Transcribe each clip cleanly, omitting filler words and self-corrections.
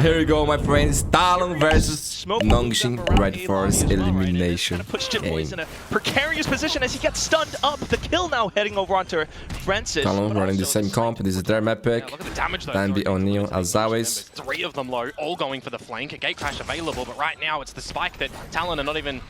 here we go, my friends. TALON versus Nongshim RedForce elimination. Puts Jitboys in a precarious position as he gets stunned up. The kill now heading over onto Francis. TALON running the same comp. This is their map pick. Danby, O'Neal, as always. Three of them low, all going for the flank. A gate crash available, but right now it's the spike that TALON are not even,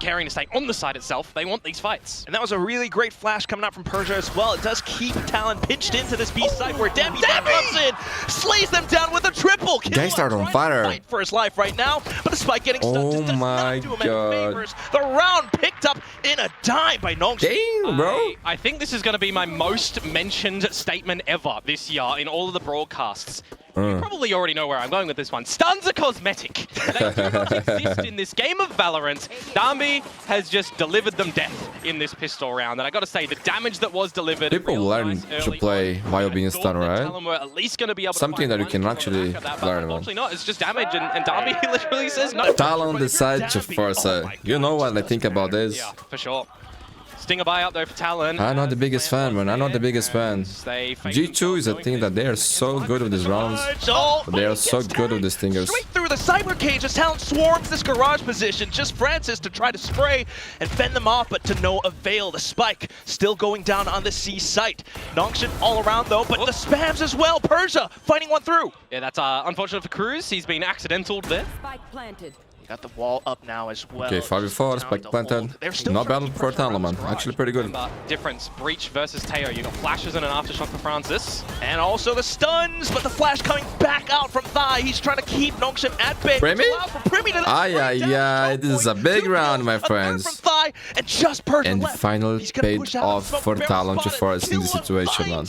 caring to stay on the side itself. They want these fights. And that was a really great flash coming out from Persia as well. It does keep TALON pinched into this B side where Danby comes in, slays them down with a triple kill. Gangster on fire. Fight for his life right now, but the spike getting stunned. Oh does my not do him any god. favors. The round picked up in a dime by Nongshim. Dang, bro. I think this is going to be my most mentioned statement ever this year in all of the broadcasts. You probably already know where I'm going with this one. Stuns are cosmetic. They do not exist in this game of Valorant. Danby has just delivered them death in this pistol round. And I got to say, the damage that was delivered... People learn to play while being stunned, right? At least going to be able Something to that you can actually learn. Unfortunately not. It's just damage. And Danby literally says no. TALON decides to force it. You know what I think about this? Yeah, for sure. Stinger buy out though for TALON. I'm not the biggest fan, man. I'm not the biggest fan. G2 is a thing that they are so good with these rounds. They are so good with the stingers. Straight through the cyber cage as TALON swarms this garage position. Just Francis to try to spray and fend them off, but to no avail. The spike still going down on the C site. Nongshim all around though, but the spams as well. Persia fighting one through. Yeah, that's unfortunate for Cruz. He's been accidental there. Spike planted. Got the wall up now as well. Okay, 5v4, spike planted. Not bad for TALON, man. Actually pretty good. Difference, Breach versus Teo. You got flashes and an aftershock for Francis. And also the stuns, but the flash coming back out from Thigh. He's trying to keep Nongshim at bay. Primmie? Yeah, this is a big round, my friends. From Thigh, and just Persia And left. final paid off for TALON to force in this situation, man.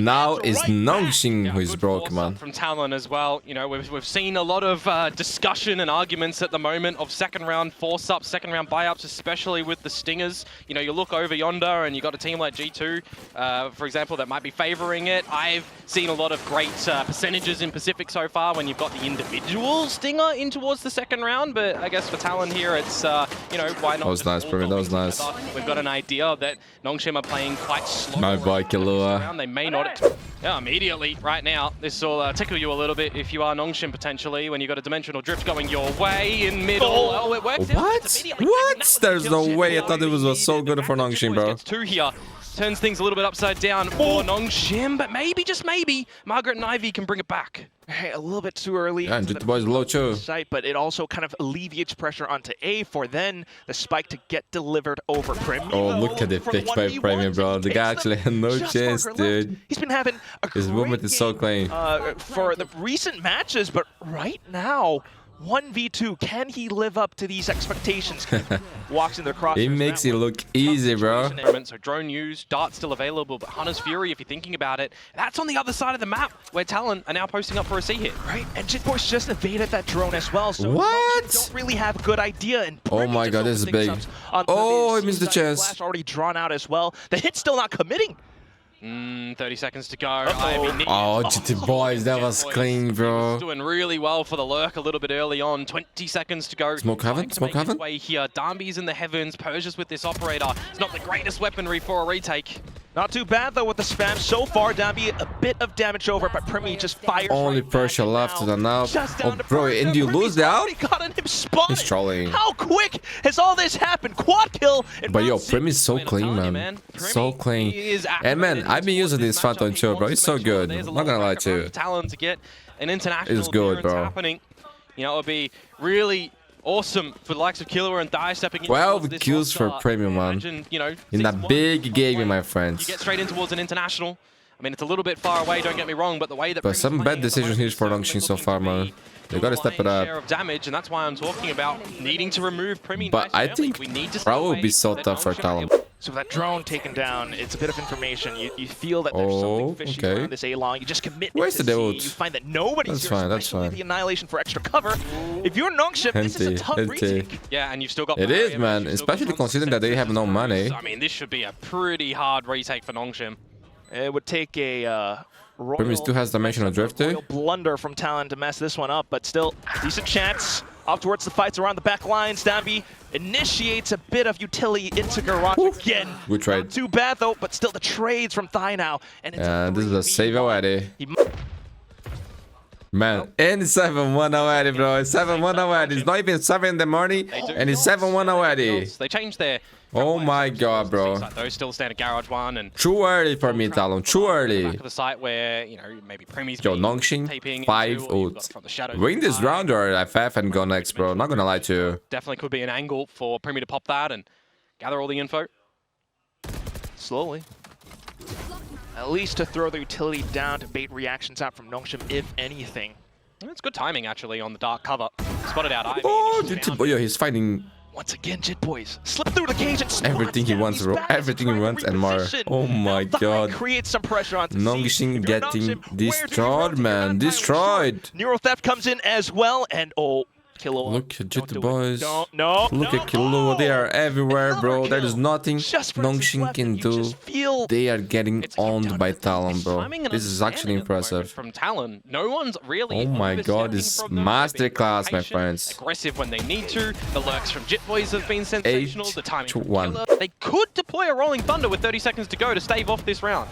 Now is Nongshim who is broke, man. From TALON as well. We've seen a lot of discussion and arguments at the moment of second round force ups, second round buy ups, especially with the stingers. You look over yonder and you got a team like G2, for example, that might be favoring it. I've seen a lot of great percentages in Pacific so far when you've got the individual stinger in towards the second round, but I guess for TALON here, it's, why not? That was nice, Primmie, that was nice. We've got an idea that Nongshim are playing quite slow. My boy, Killua. They may not. Yeah, immediately, right now, this will tickle you a little bit if you are Nongshim potentially, when you've got a dimensional drift going your way in middle. Oh, it works. What? There's no way. I thought it was so good for Nongshim, bro. Gets two here. Turns things a little bit upside down for Nongshim, but maybe, just maybe, Margaret and Ivy can bring it back. Hey, a little bit too early. Yeah, and Jitboys low too. But it also kind of alleviates pressure onto A for then the spike to get delivered over Primmie. Oh, look at the pick by Primmie, bro. The guy actually had no chance, dude. He's been having a His movement is so clean. For the recent matches, but right now, 1v2, can he live up to these expectations? Walks in the cross. It makes it look easy, bro. So drone use, dart still available, but Hunter's Fury, if you're thinking about it, that's on the other side of the map where TALON are now posting up for a C hit. Right, and Jitboys just evaded that drone as well, so what? Don't really have a good idea. And oh my god, this is big. Oh, he missed the chance. Flash already drawn out as well. The hit's still not committing. 30 seconds to go. Oh, Jitboys, that was clean, bro. Doing really well for the lurk a little bit early on. 20 seconds to go. Smoke heaven, smoke heaven. Way here. Danby's in the heavens. Persia's with this operator. It's not the greatest weaponry for a retake. Not too bad though with the spam so far. Danby a bit of damage over, but Primmie just fires. Only Persia left and now. Oh, bro, and you lose out? He's trolling. How quick has all this happened? Quad kill. But yo, Primmie's so clean, man. So clean. And man, I've been using this Phantom too, bro. It's so good. I'm not gonna lie to you. TALON to get an international. It's good, bro. Happening. It would be really awesome for the likes of Killua and Thigh stepping in. 12 kills for Primmie, man. In a big game, my friends. You get straight in towards an international. I mean, it's a little bit far away, don't get me wrong, but the way that... But some bad decisions here for Nongshim so far, man. They gotta step it up. Share of damage, and that's why I'm talking about needing to remove Primmie. But I think Pro will be so tough for TALON. So that drone taken down, it's a bit of information. You feel that there's something fishy around this A-long. You just commit Where's the ult? You find that nobody's That's fine. The annihilation for extra cover. If you're Nongshim, this is a tough retake. Yeah, and you've still got... It is, man. Especially considering that they have no money. I mean, this should be a pretty hard retake for Nongshim. It would take a... Primmie still has dimensional drift too. Blunder from TALON to mess this one up, but still decent chance. Off towards the fights around the back lines. Danby initiates a bit of utility into Garage again. Good trade. Not too bad though, but still the trades from Thigh now. And it's this is a save already. Man, and 7-1 already, bro. It's 7-1 already. It's not even 7 in the morning, and it's 7-1 already. They changed their... Oh my god, bro. Those still stand at Garage 1 and... Too early for me, Talon. Too early. Back of the site where, you know, maybe Primmie's Yo, Nongshim 5 ult. Win this round or FF and go next, bro. Not gonna lie to you. Definitely could be an angle for Primmie to pop that and gather all the info. Slowly. At least to throw the utility down to bait reactions out from Nongshim, if anything. It's good timing, actually, on the dark cover. Spotted out Ivy. Oh, yo, he's fighting once again, Jit Boys slip through the cage and everything he wants, bro. Everything he wants and more. Oh my god. Create some pressure on Nongshim getting destroyed, man. Destroyed. Neural Theft comes in as well, and oh, Killua. Look at Jit Boys. No. Look at Killua. They are everywhere, bro. There is nothing Nongshim can do. They are getting owned by Talon, bro. This is actually impressive. From Talon, no one's really. Oh my god, this is masterclass, my friends. Aggressive when they need to. The lurks from Jit Boys have been sensational. The timing from 1. They could deploy a Rolling Thunder with 30 seconds to go to stave off this round.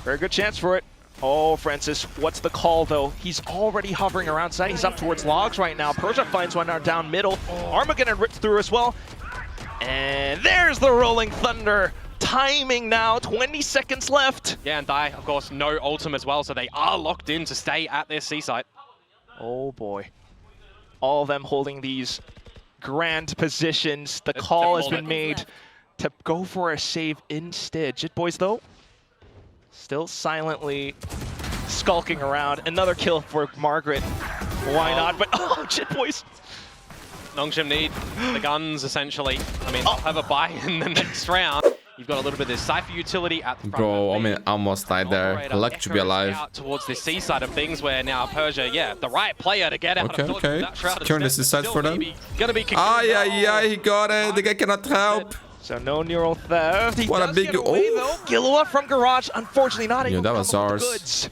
Very good chance for it. Oh, Francis, what's the call, though? He's already hovering around site. He's up towards logs right now. Persia finds one out down middle. Armageddon ripped through as well. And there's the Rolling Thunder. Timing now, 20 seconds left. Yeah, and Dai, of course, no ultim as well, so they are locked in to stay at their C site. Oh, boy. All of them holding these grand positions. The call has been made to go for a save instead. Jit Boys, though, still silently skulking around. Another kill for Margaret. Why not? But oh, Jit Boys. Nongshim need the guns, essentially. I mean, they'll have a buy in the next round. You've got a little bit of this Cypher utility at the front. Bro, I mean, almost died there. Lucky to be alive. Out towards the C side of things, where now Persia, yeah, the right player to get out. Okay. Securing the C side for them. Gonna be yeah, he got it. The guy cannot help. So no Neural Theft. What a big... Oh! Killua from Garage, unfortunately not able that was ours.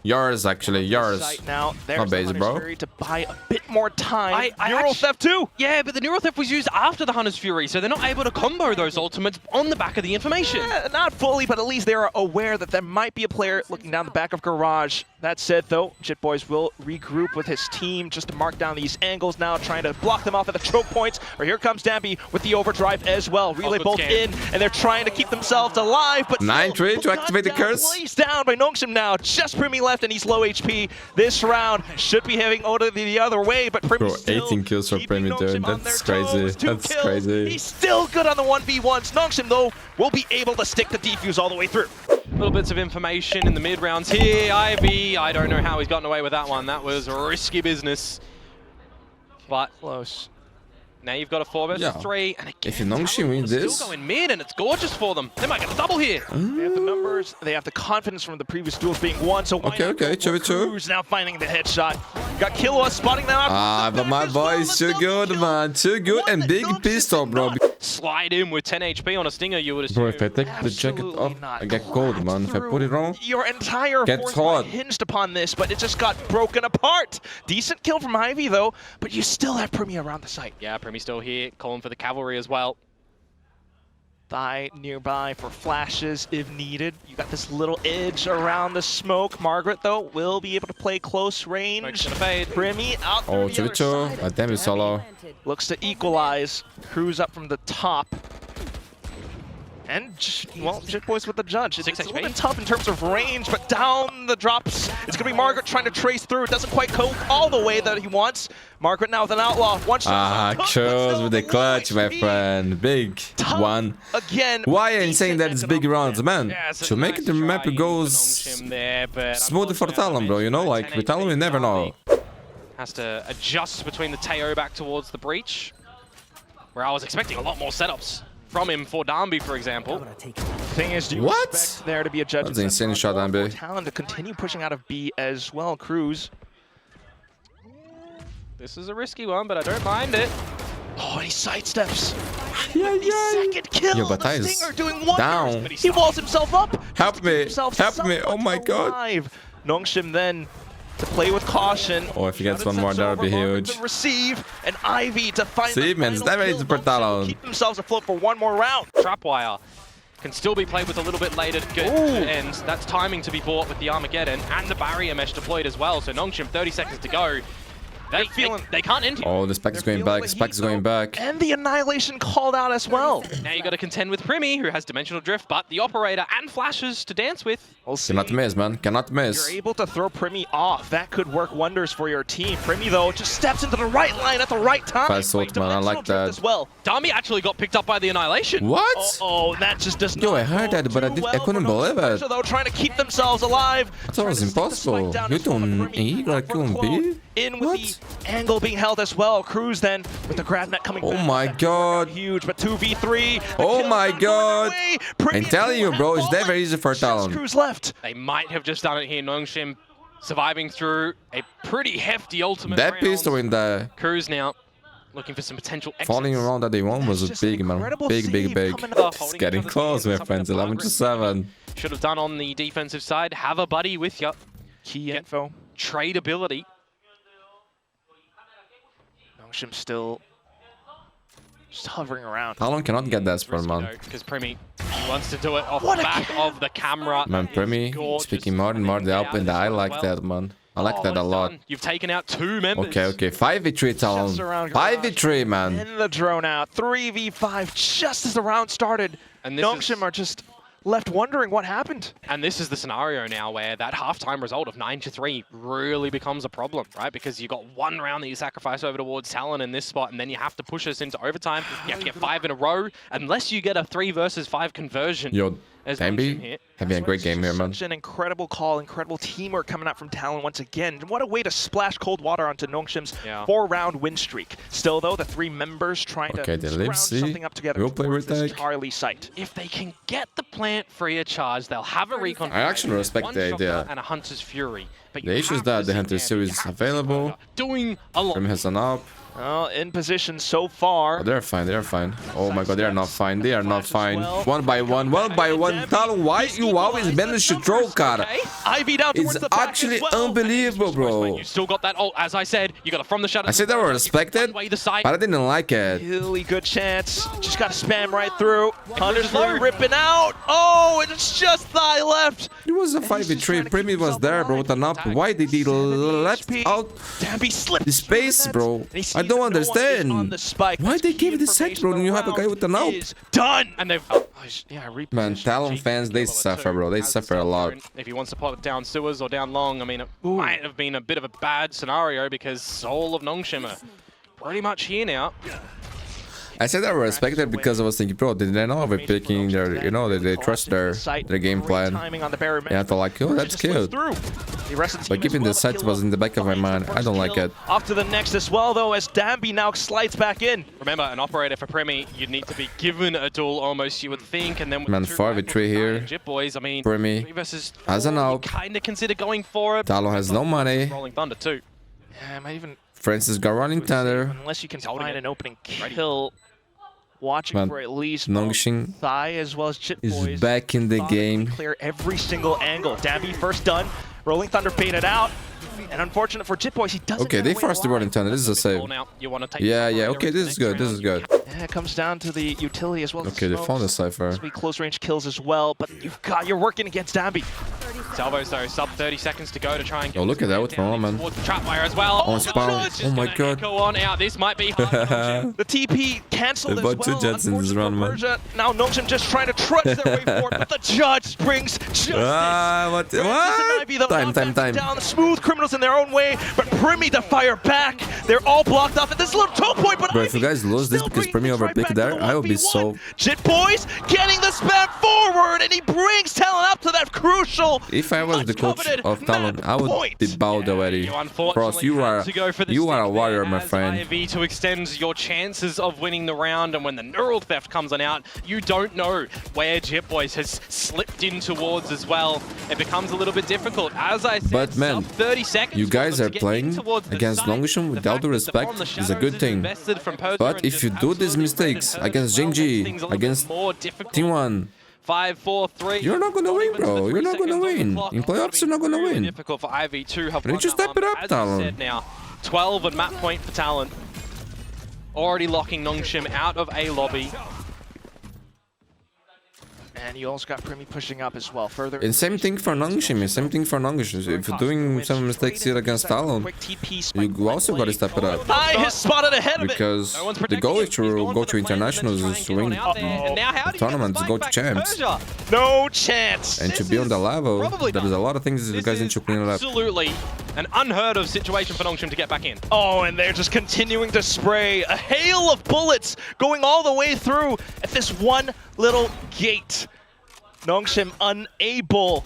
Yours, actually, yours. Now, not base, bro. To buy a bit more time. Neural Theft too. Yeah, but the Neural Theft was used after the Hunter's Fury, so they're not able to combo those ultimates on the back of the information. Yeah, not fully, but at least they are aware that there might be a player looking down the back of Garage. That said, though, Jit Boys will regroup with his team just to mark down these angles now, trying to block them off at the choke points. Or here comes Dambi with the overdrive as well. Relay both in, and they're trying to keep themselves alive, but 9-3 to activate the curse. Placed down by Nongshim now. Just Primmie left, and he's low HP. This round should be heading over the other way, but Primmie still 18 kills for Primmie, dude. That's crazy. That's crazy. He's still good on the 1v1s. Nongshim, though, will be able to stick the defuse all the way through. Little bits of information in the mid rounds here. Ivy, I don't know how he's gotten away with that one. That was risky business. But close. Now you've got a 4 versus 3. And again, if Nongshim wins this, still going mid, and it's gorgeous for them. They might get a double here. They have the numbers. They have the confidence from the previous duels being won. So why okay, 2v2. Cruz now finding the headshot. Got Killua spotting them out. But my boy is too good, man. Too good and big pistol, bro. Slide in with 10 HP on a stinger, you would assume. Bro, if I take the jacket off, I get cold, man. If I put it on, your entire force hinged upon this, but it just got broken apart. Decent kill from Ivy, though, but you still have Primmie around the site. Yeah, Primmie still here, calling for the cavalry as well. Thigh nearby for flashes if needed. You got this little edge around the smoke. Margaret, though, will be able to play close range. Primmie out through the other side. Damn it, solo. Looks to equalize. Cruz up from the top. And, well, Jit Boys with the judge. It's a little bit tough in terms of range, but down the drops. It's going to be Margaret trying to trace through. It doesn't quite go all the way that he wants. Margaret now with an outlaw. One shot. Chose with the clutch, my friend. Big one. Again. Why are you saying that it's big rounds, man? To make the map goes smooth for Talon, bro. You know, like with Talon, you never know. Has to adjust between the Teo back towards the breach, where I was expecting a lot more setups from him for Dambi, for example. Thing is, do you expect there to be a judge? That's an insane shot, Dambi. Talon to continue pushing out of B as well. Cruz. This is a risky one, but I don't mind it. Oh, and he sidesteps. Yeah. Second kill. Yo, but the Stinger doing wonders, down. but he walls himself up. Help me. Help me. Oh my god. Nongshim then to play with caution. Oh, if he gets one more, that would be huge. To receive, and Ivy to find see, man, it's never easy for Talon. Keep themselves afloat for one more round. Trapwire can still be played with a little bit later, and that's timing to be bought with the Armageddon and the barrier mesh deployed as well. So Nongshim, 30 seconds to go. They can't end here. Oh, the Spec is going back. Spec is going back. And the Annihilation called out as well. Now you got to contend with Primmie, who has Dimensional Drift, but the Operator and Flashes to dance with. We'll see. Cannot miss, man. Cannot miss. You're able to throw Primmie off. That could work wonders for your team. Primmie, though, just steps into the right line at the right time. Fast ult, man. I like that. As well. Dami actually got picked up by the Annihilation. What? Oh, that just does not. Yo, I heard that, but I couldn't believe it. Though, trying to keep themselves alive. I thought it was impossible. You don't E, gotta kill him B? In with the angle being held as well. Cruz then with the grab net coming back. Oh my god. Huge, but 2v3. Oh my god. I'm telling you, bro, it's never easy for Talon. Cruz left. They might have just done it here. Nongshim surviving through a pretty hefty ultimate That round. pistol in the Cruz now looking for some potential exits. falling around that they won was big, man. Big. It's getting close, my friends. 11-7. Should have done on the defensive side. Have a buddy with you. Key info. Tradeability. Nongshim still just hovering around. Talon cannot get that spot, man. Because Primmie wants to do it off the back of the camera. Man, Primmie speaking more and more the open. I like that, man. I like that a lot. You've taken out 2 members. Okay. 5v3 Talon. 5v3, man. And the drone out. 3v5 just as the round started. And Nongshim are just left wondering what happened. And this is the scenario now where that halftime result of 9-3 really becomes a problem, right? Because you got 1 round that you sacrifice over towards Talon in this spot, and then you have to push us into overtime. You have to get 5 in a row, unless you get a 3 versus 5 conversion. Yo, Dambi having a great game here, man. Such an incredible call, incredible teamwork coming out from Talon once again. What a way to splash cold water onto Nongshim's 4-round win streak. Still, though, the 3 members trying to round something up together. We'll play with that. Charlie site. If they can get the plant free of charge, they'll have a recon. I actually respect the idea. And a Hunter's Fury. But the issue is that the Hunter series is available. Doing a lot. Primmie has an up. Well, in position so far. Oh, they're fine, they're fine. Oh my god, they are not fine, they are not fine. 1 by 1. Talon, why you always manage to throw, cara? Ivy down towards It's the back actually as well. unbelievable, bro. You still got that ult, as I said. You got it from the shadow. I said they were respected, but I didn't like it. Really good chance. Just got to spam right through. Hunter's ripping out. Oh, it's just thigh left. It was a 5v3. Primmie was there, bro, with an up. Why did he left out Dambi slipped the space, bro? I don't understand. Why they give the set, bro, when you have a guy with an up? Done. And they've Man, Talon fans, they suffer, bro. They suffer a lot. If he wants to pop it down sewers or down long, I mean, it might have been a bit of a bad scenario because all of Nongshim are pretty much here now. I said I respected because I was thinking, bro, did they know we're picking their, you know, they trust their game plan. Yeah, I thought like, oh, that's cute. But keeping the sights was in the back of my mind. I don't like it. Off to the next as well, though, as Dambi now slides back in. Remember, an operator for Primmie, you'd need to be given a duel almost, you would think, and then with Man, 4v3 here. Jip boys, I mean, Primmie 3 versus 4, has an out. kind of consider going for it. Talon has no money. Rolling Thunder too. Yeah, I might even. Francis got running Thunder. Unless you can find an opening kill. Watching Man, for at least Nongshim thigh as well as Chip is boys. back in the game. Clear every single angle. Dambi first done. Rolling Thunder baited out. And unfortunate for Chip boys, he doesn't. Okay, they forced the Running Thunder. This is a save. Yeah. Okay, this is good. This is good. Yeah, it comes down to the utility as well. Okay, they found the Cypher. This will be close range kills as well, but you're working against Dambi. Salvos though, sub 30 seconds to go to try and get. Oh, look at that, what's wrong, man? Towards the trapwire as well. On spawn. Oh my god. Go on out. This might be hard. The TP cancelled as They well. bought 2 jets in this round, man. Now Nongshim just trying to trudge their way forward, but the judge brings justice. What? Time. Down the smooth criminals in their own way, but Primmie to fire back. They're all blocked off at this little toe point, but Bro, if you guys lose this because Primmie overpicked there, I will be so... Jit boys getting the spam forward, and he brings Talon up to that crucial. If I was the coach of Talon, I would be bowed already. Frost, you are a warrior, my friend. To extend your chances of winning the round, and when the neural theft comes on out, you don't know where Jit Boys has slipped in towards as well. It becomes a little bit difficult. As I said, but man, 30 seconds you guys are playing against Nongshim with all due respect is a good thing. But if you do these mistakes against Genji, against T1, 5, 4, 3. you're not gonna win, bro. You're not gonna win. In playoffs, you're not gonna win. Difficult for IV2. Why don't you step it up, Talon? Now, 12 on map point for Talon. Already locking Nongshim out of a lobby. And you also got Primmie pushing up as well. Further. And same thing for Nongshim. Same thing for Nongshim. If you're doing some mistakes here against TALON, you also got to step it up. Is spotted ahead of it. Because the goal is to go to internationals is to win tournaments, go to champs. No chance. And to be on the level, there's a lot of things you guys need to clean it up. Absolutely an unheard of situation for Nongshim to get back in. Oh, and they're just continuing to spray a hail of bullets going all the way through at this one little gate. Nongshim unable.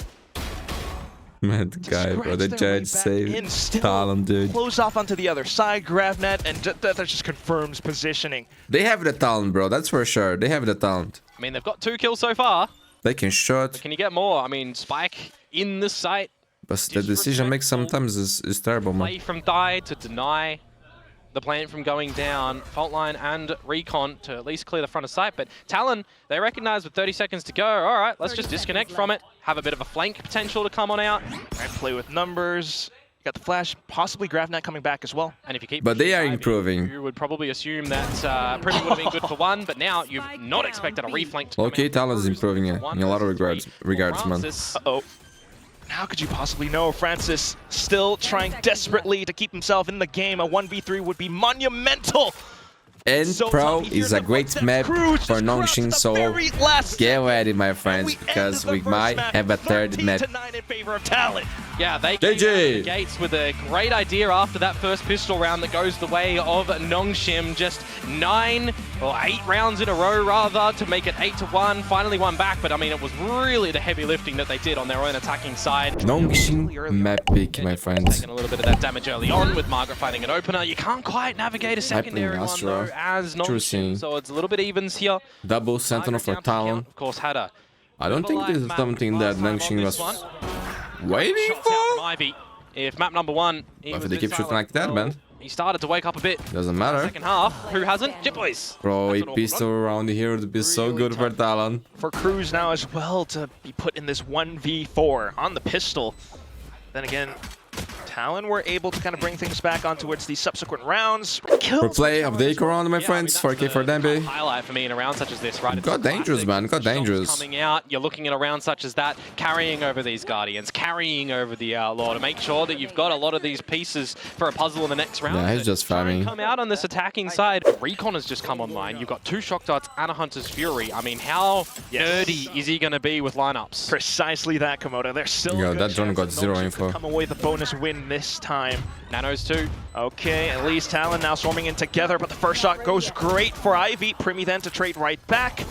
Mad guy, bro. The judge saved TALON, dude. Close off onto the other side, grab net, and that just confirms positioning. They have the talent, bro. That's for sure. They have the talent. I mean, they've got 2 kills so far. They can shoot. But can you get more? I mean, Spike in the site. But the decision make sometimes is terrible, man. Play from die to deny the plant from going down. Faultline and Recon to at least clear the front of sight. But TALON, they recognize with 30 seconds to go. All right, let's just disconnect from it. Have a bit of a flank potential to come on out. And play with numbers. You got the flash, possibly GravNet coming back as well. And if you keep but they are improving. You would probably assume that Primmie would have been good for 1, but now you've not expected a reflank to okay, TALON is improving in a lot of regards, man. Uh-oh. How could you possibly know? Francis still trying desperately to keep himself in the game. A 1v3 would be monumental. And so Pro is a great map for Nongshim, so get ready, my friends, because we might have a third map. In favor of TALON. Yeah, they came out the gates with a great idea after that first pistol round that goes the way of Nongshim. Just 9 or 8 rounds in a row, rather, to make it 8-1. Finally won back, but I mean, it was really the heavy lifting that they did on their own attacking side. Nongshim map pick, my friends. Taking a little bit of that damage early on with Margaret fighting an opener. You can't quite navigate a secondary one, though, as Nongshim, so it's a little bit evens here. Double Sentinel for TALON. Of course, had a I don't think this is something that Nongshim was waiting for. If map number 1, But if they keep shooting like that, man, he started to wake up a bit. Doesn't matter. Second half, who hasn't? Jitboys. Bro, a pistol around here would be so good for TALON. For Cruz now as well to be put in this 1v4 on the pistol. Then again, TALON were able to kind of bring things back on towards the subsequent rounds. Replay of the Eco round, my friends. 4K for Dembe. Highlight for me in a round such as this, right? Got dangerous, man. Got dangerous. Coming out, you're looking at a round such as that, carrying over these Guardians, carrying over the Outlaw to make sure that you've got a lot of these pieces for a puzzle in the next round. Yeah, he's just farming. Come out on this attacking side. Recon has just come online. You've got 2 Shock Darts and a Hunter's Fury. I mean, how nerdy is he going to be with lineups? Precisely that, Komodo. They're still that drone got 0 info. Come away with the bonus win this time. Nanos too. Okay, at least TALON now swarming in together, but the first shot goes great for Ivy. Primmie then to trade right back.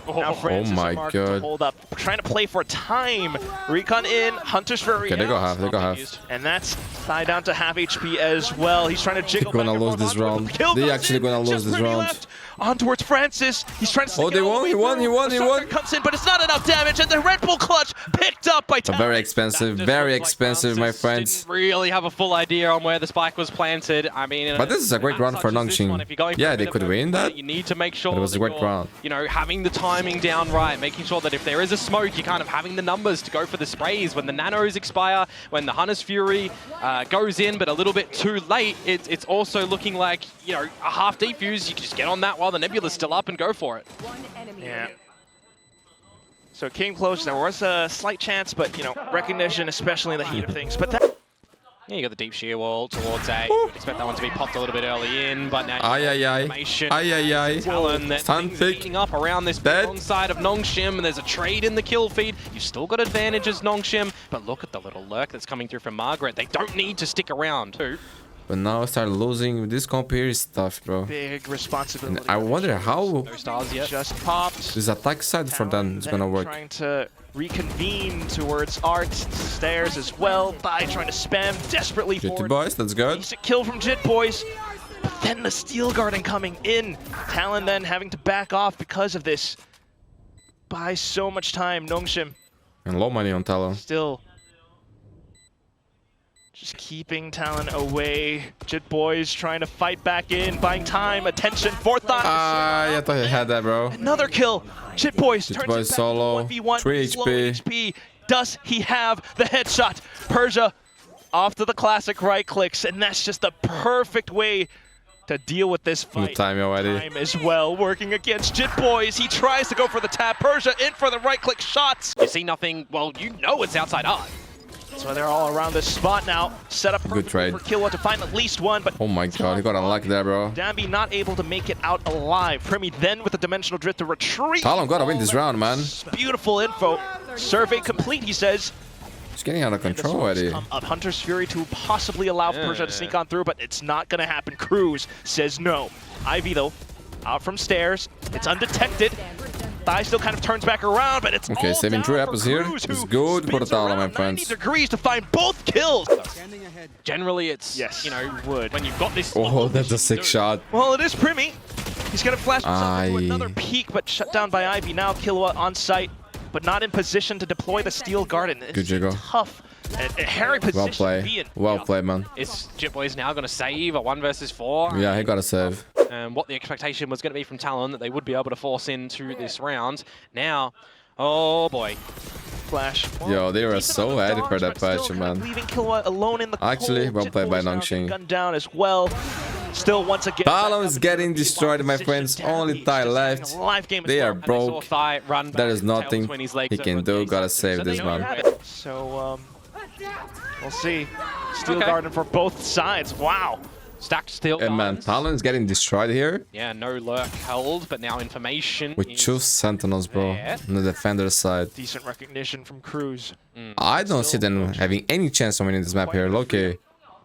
Now Francis my and Mark God. to hold up, trying to play for time. Recon in, Hunter's Fury. Okay, they go half, they go half. And that's tied down to half HP as well. He's trying to jiggle They're gonna lose this round. They're actually gonna lose this round. On towards Francis. He's trying to. Oh, they won, he won. Comes in, but it's not enough damage, and the Red Bull clutch picked up by TALON. Very expensive, my friends. Didn't really have a full idea on where the spike was planted. I mean, but this is a great run for Nongshim. Yeah, they could win that. You need to make sure it was a great round. You know, having the timing down right, making sure that if there is a smoke, you're kind of having the numbers to go for the sprays. When the nanos expire, when the Hunter's Fury goes in, but a little bit too late, it's also looking like, you know, a half defuse. You can just get on that while the Nebula's still up and go for it. Yeah. So it came close. There was a slight chance, but, you know, recognition, especially in the heat of things. But that. Yeah, you got the deep shear wall towards A. You would expect that one to be popped a little bit early in, but now TALON that's heating up around this wrong side of Nongshim, and there's a trade in the kill feed. You've still got advantage as Nongshim, but look at the little lurk that's coming through from Margaret. They don't need to stick around. But now I start losing. This comp here is tough, bro. Big responsibility. And I wonder how no stars yet. Just popped. This attack side for them is gonna work. Trying to reconvene towards Art stairs as well. By trying to spam desperately forward. Boys, that's good. Decent kill from Jitboys. But then the Steel Garden coming in. TALON then having to back off because of this. Buy so much time. Nongshim. And low money on TALON. Still. Just keeping TALON away. Jitboys trying to fight back in, buying time, attention, 4th eye. I thought he had that, bro. Another kill. Jitboys turns it back solo. to 1v1. 3 Slow HP. HP. Does he have the headshot? Persia off to the classic right clicks, and that's just the perfect way to deal with this fight. Time already. Time as well, working against Jit Boys. He tries to go for the tap. Persia in for the right-click shots. You see nothing, well, you know it's outside art. So they're all around this spot now. Set up Good trade for Killua to find at least one, but oh my god, he got unlucky there, bro. Dambi not able to make it out alive. Primmie then with the dimensional drift to retreat. Talon gotta win this round, man. Beautiful info. Survey complete, he says. It's getting out of control already. Come up. Hunter's Fury to possibly allow Persia to sneak on through, but it's not gonna happen. Cruz says no. Ivy though, out from stairs. It's undetected. Thigh still kind of turns back around, but it's Okay, all saving down True for Apples here. Cruz, It's who good for the spins Talon, my around 90 friends. degrees to find both kills. Generally, it's, Yes, you know, would. when you've got this... Oh, that's a sick shot. Well, it is Primmie. He's gonna flash himself into Aye. another peak, but shut down by Ivy. Now Killua on site, but not in position to deploy the Steel Garden. It's Good Jago. tough. A hairy position Well to be played. in. Well played, man. Is Jit Boys now going to save a 1 versus 4? Yeah, he got a save. What the expectation was going to be from Talon, that they would be able to force into this round. Now, oh boy. Flash. Yo, they were decent so amount of ready for dodge, that but still patch, kind of man. Leaving Killua alone in the Actually, cold. well Jit played by Boys now Nongshim. gunned down as well. Still, once again, Talon is getting destroyed, my friends. Only Thai left. They are broke. There is nothing he can do. Gotta save this, man. So, we'll see. Steel Garden for both sides. Wow. Stacked steel And man, gardens. Talon is getting destroyed here. Yeah, no lurk held, but now information With is 2 Sentinels, bro, there. on the defender side. Decent recognition from Cruz. I don't see them having any chance of winning this map here. Loki.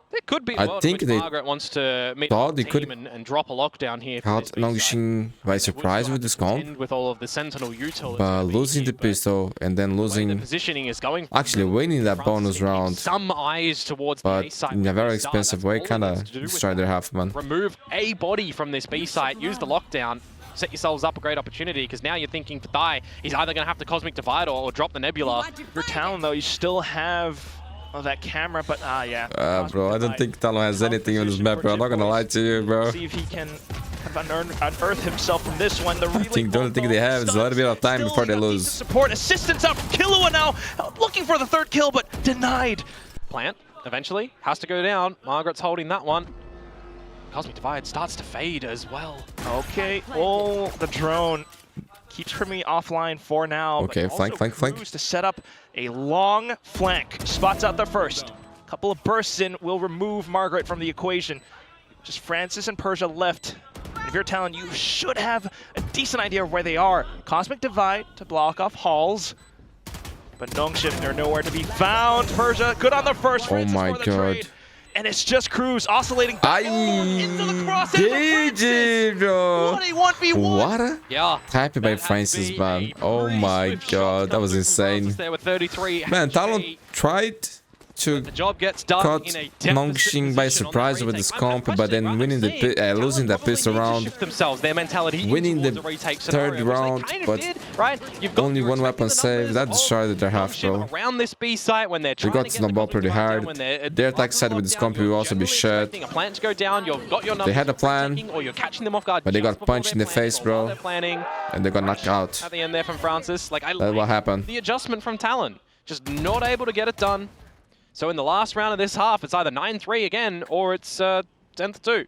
There could be a I world think in which they Margaret wants to meet thought the they team could and drop a lockdown here. for Caught this B-side. Nongshim by surprise with this comp, Contend with all of the Sentinel util. but losing the pistol and then the losing, positioning is going. actually winning that bonus round, Some eyes towards the but A side. in a very from the start. expensive That's way, all it kind needs of to do with destroyed their half, man. remove a body from this B site, use the lockdown, set yourselves up a great opportunity, because now you're thinking for Thai, he's either going to have to Cosmic Divide or drop the Nebula. For Talon, though, you still have that camera, but yeah. Bro, I don't think Talon has anything on this map, bro. I'm not gonna lie to you, bro. See if he can kind of unearth himself from this one. The The only thing they have is a little bit of time before they lose. Support assistance out from Killua now, looking for the 3rd kill, but denied. Plant, eventually, has to go down. Margaret's holding that one. Cosmic Divide starts to fade as well. Okay, oh, the drone keeps Primmie offline for now. Okay, but flank. Cruz to set up a long flank. Spots out there first. Couple of bursts in will remove Margaret from the equation. Just Francis and Persia left. If you're Talon, you should have a decent idea of where they are. Cosmic Divide to block off Halls. But Nongshim, they're nowhere to be found. Persia, good on the first. Oh Francis my for the god. trade. And it's just Cruz oscillating into the cross. GG, bro. What a 1v1. What? Yeah. Happy by Francis, man. Oh my god, that was insane. There with 33. Man, Talon tried to The job gets done caught in a Nongshim by surprise with this comp, but then winning the losing that pistol round, themselves, their mentality winning the towards a retake 3rd scenario, which they round, kind of but did, right? You've got only you're 1 weapon expecting the save. That numbers destroyed of their half, Nongshim bro. around this B site when they're They trying got to get snowball the pretty Cosmic Divide hard. down, when they're Their attack side with this lockdown, comp you're will also be generally shut. expecting a plant to go down, you've got your They had a numbers plan, taking, or you're catching them off guard but they just got before punched in they're the face, planning, or while bro. they're planning. And they got knocked out. At the end there from Francis, like I That's what like happened. the adjustment from Talon, just not able to get it done. So in the last round of this half, it's either 9-3 again, or it's 10-2.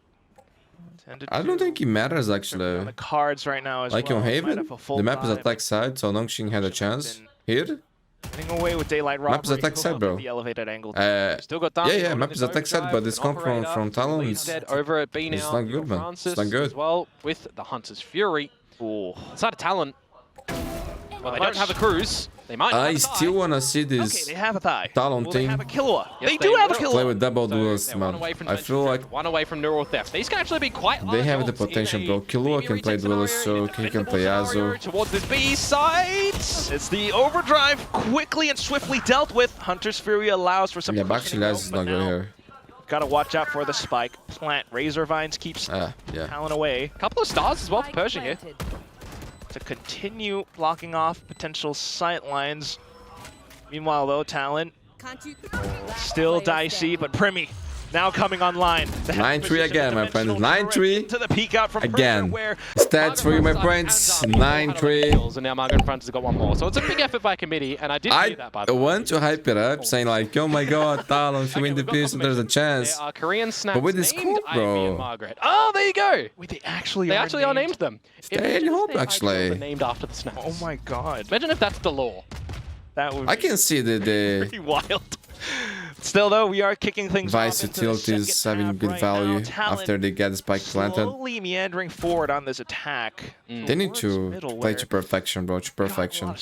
I don't think it matters On actually. the cards right now as Like well. on Might Haven, have a full the map is five. attack side, so Nongshim had a chance. Here? Getting away with daylight robbery. Map is attack side, bro. The elevated angle. Still got done. Yeah, map is attack side, but this comp from Talon is over at B now. it's not good, man. Francis It's not good. As well with the Hunter's Fury. Ooh. Inside of Talon. Well, they don't have a cruise. They might. I have a still tie. wanna see Okay, this they have a thigh. Talon Will they team have a Killua? Yes, they do have a will. Killua. play with double So duels, they're one man. away from I feel like one away from neural theft. These can actually be quite. they large have the odds in potential, a bro. Killua maybe can play retake duelist, scenario, so in a he can defendable play scenario Azu. towards this B side. It's the overdrive, quickly and swiftly dealt with. Hunter's Fury allows for some. Yeah, but actually, Azu is not good here. Gotta watch out for the spike. Plant. Razor Vines keeps Yeah. Talon away. Couple of stars as well for Persia here. To continue blocking off potential sight lines. Meanwhile, though, Talon still dicey, but Primmie now coming online. 9-3 again, my friends. 9-3 to the peek out from again. where Stats for you, my friends. 9-3. And now Margaret Francis has got one more. So it's a big effort by committee, and I did see that, by the way. I want to hype it up, saying like, oh my god, Talon, if you win the piece, there's a chance. There are Korean snaps but with this named scope, bro. Ivy and Margaret. Oh, there you go. wait, they actually are named them. Stay in hope, actually. Named after the snaps. Oh my god. Imagine if that's the law. That would I can see the pretty wild. Still though, we are kicking things off into the VCT is second having half good right value now. Talon after they get the spike planted. slowly meandering forward on this attack. They need to play to perfection, bro, to perfection.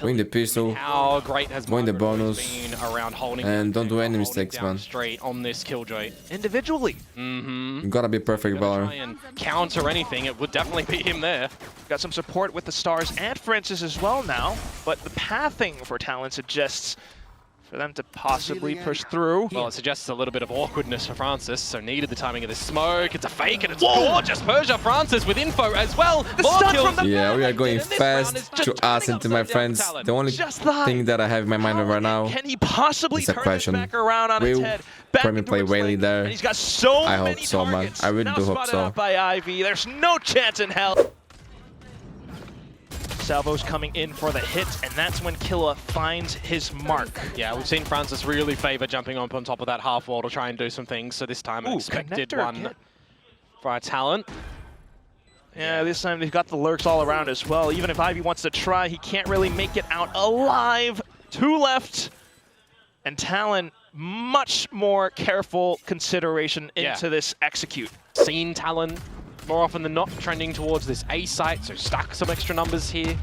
Win the pistol, How great has win the Margaret bonus, been around holding and don't do any holding mistakes, down man. Straight on this killjoy. individually. You gotta be perfect, Try Valorant. and counter anything, it would definitely be him there. Got some support with the Stars and Francis as well now, but the pathing for Talon suggests for them to possibly push through. Well, it suggests a little bit of awkwardness for Francis, so needed the timing of this smoke. It's a fake and it's gorgeous. Persia Francis with info as well. The More stun kills. from the Yeah, we are going And this round is fast just to us turning into my upside down friends. Talon. The only Just the thing that I have in my mind right now, Can he possibly it's a turn question. this back around on its Will head? Back Primmie into play its Whaley lane, there? And he's got so I hope many so, man. targets. I really Now do hope spotted so. out by Ivy. There's no chance in hell. Salvo's coming in for the hit, and that's when Killa finds his mark. Yeah, we've seen Francis really favor jumping up on top of that half wall to try and do some things. So this time an expected connector one again. for our talent. Yeah, this time they've got the lurks all around as well. Even if Ivy wants to try, he can't really make it out alive. 2 left. And Talon, much more careful consideration into this execute. Seen Talon more often than not trending towards this A site, so stack some extra numbers here.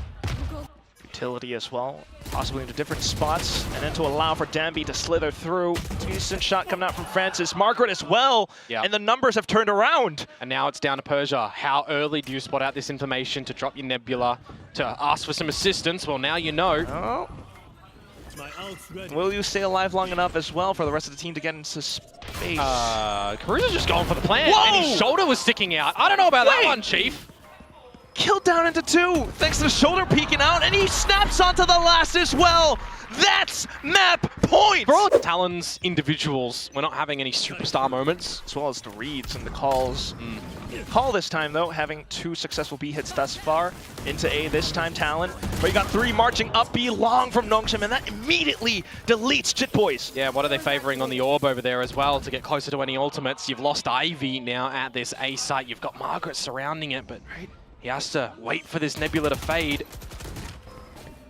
Utility as well, possibly into different spots, and then to allow for Danby to slither through. Decent shot coming out from Francis. Margaret as well, and the numbers have turned around. And now it's down to Persia. How early do you spot out this information to drop your Nebula, to ask for some assistance? Well, now you know. Oh. Will you stay alive long enough as well for the rest of the team to get into space? Caruso's just going for the plant, Whoa! and his shoulder was sticking out. I don't know about that one, Chief. Killed down into 2, thanks to the shoulder peeking out, and he snaps onto the last as well. That's map point! For all Talon's individuals, we're not having any superstar moments. As well as the reads and the calls. Call this time, though, having 2 successful B hits thus far. Into A this time, Talon. But you got 3 marching up B long from Nongshim, and that immediately deletes Chit Boys. Yeah, what are they favoring on the orb over there as well to get closer to any ultimates? You've lost Ivy now at this A site. You've got Margaret surrounding it, but he has to wait for this Nebula to fade.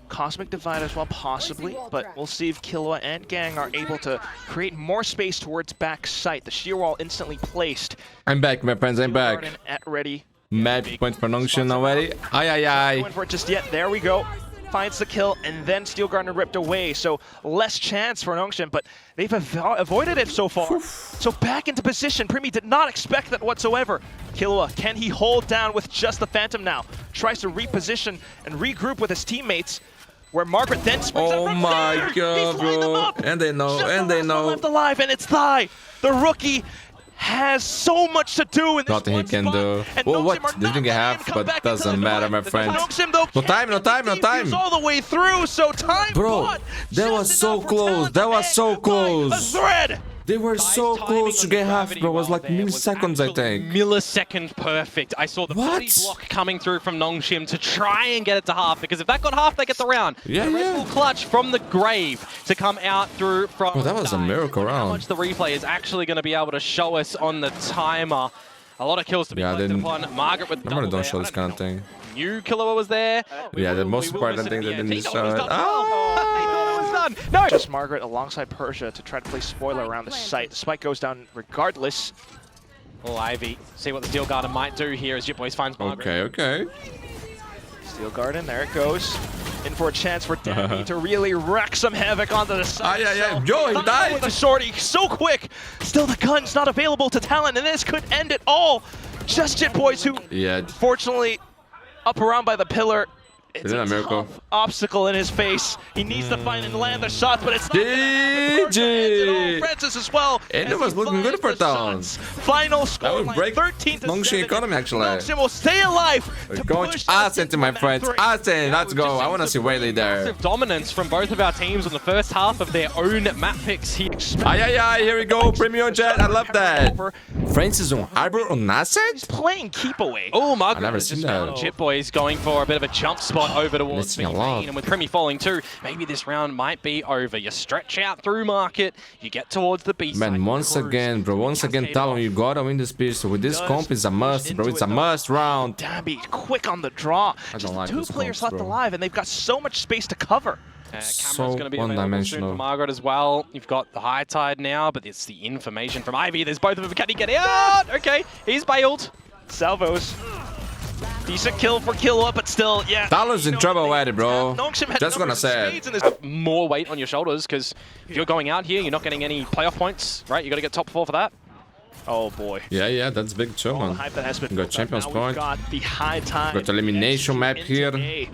Cosmic Divide as well, possibly, but we'll see if Killua and Gang are able to create more space towards back site. The shear wall instantly placed. I'm back, my friends, I'm back. Garden at ready. Match point for Nongshim already. Aye. Going for it just yet. There we go. Finds the kill, and then Steel Garden ripped away. So less chance for Nongshim, but they've avoided it so far. So back into position. Primmie did not expect that whatsoever. Killua, can he hold down with just the Phantom now? Tries to reposition and regroup with his teammates. Where Margaret then springs Oh up from my there. god, He's lined them bro. up. And they know, Just and the they last one know. left alive, and it's Thai. The rookie has so much to do in this Nothing he one can spot. do. And Well, Nongshim what? are They not didn't get letting half, him come but back into doesn't the matter, fight. my friends. Nongshim, though, No time, no time, no defuse time. all the way through, so time Bro, fought. that was Just so enough for close. Talon That to was hang so by close. a thread. They were so close to get half, bro. It was like milliseconds, I think. Millisecond perfect. I saw the body What? block coming through from Nongshim to try and get it to half, because if that got half, they get the round. Yeah, the Red yeah. Bull clutch from the grave to come out through from. Oh, that was a miracle How round. much the replay is actually going to be able to show us on the timer. A lot of kills to be collected upon. Margaret with Normally double don't show there. this kind of thing. New Killua was there. Yeah, the most important thing they didn't show it. Oh! No! Just Margaret alongside Persia to try to play spoiler around the site. The spike goes down regardless. Oh, Ivy. See what the Steel Garden might do here as Jitboys finds Margaret. Okay. Steel Garden, there it goes. In for a chance for Danby to really wreak some havoc onto the site. Aye. Yo, he Coming died. with a shorty, so quick. Still, the gun's not available to Talon, and this could end it all. Just Jit Boys, who Yeah. fortunately up around by the pillar, It's a miracle. tough obstacle in his face. He needs to find and land the shots, but it's not GG! Francis as well. And it was looking good for TALON. Final score line 13 to 7. Nongshim economy actually. Nongshim will stay alive. Going to Ascent, my friends. Ascent, let's go. I want to see Whaley there. Massive dominance from both of our teams on the first half of their own map picks here. Aye, here we go. Primmie on Jet. I love that. Francis on Harbor on Ascent? Playing keep away. Oh, Margaret. I've never seen that. JitBoys going for a bit of a jump spot over towards Missing a lot. and with Primmie falling too, maybe this round might be over. You stretch out through market, you get towards the B side. Man, once again, bro, TALON, you gotta win this piece. So with this comp, it's a must, bro. It's a must round. Dambi quick on the draw. I don't Just like two this players comps, left bro. alive, and they've got so much space to cover. Camera's So going to be available soon one-dimensional. for Margaret as well. You've got the high tide now, but it's the information from Ivy. There's both of them. Can he get out? Okay, he's bailed. Salvos. Decent kill for Killua, but still, yeah. TALON's in trouble already, bro. Nongshim had Just gonna numbers of say spades it. in this. Have more weight on your shoulders, because if you're going out here, you're not getting any playoff points, right? You got to get top 4 for that. Oh boy. Yeah, that's big too, All the man. hype that has been Got built up. Champions Now point. we've got the high tide. Got elimination map into here. A.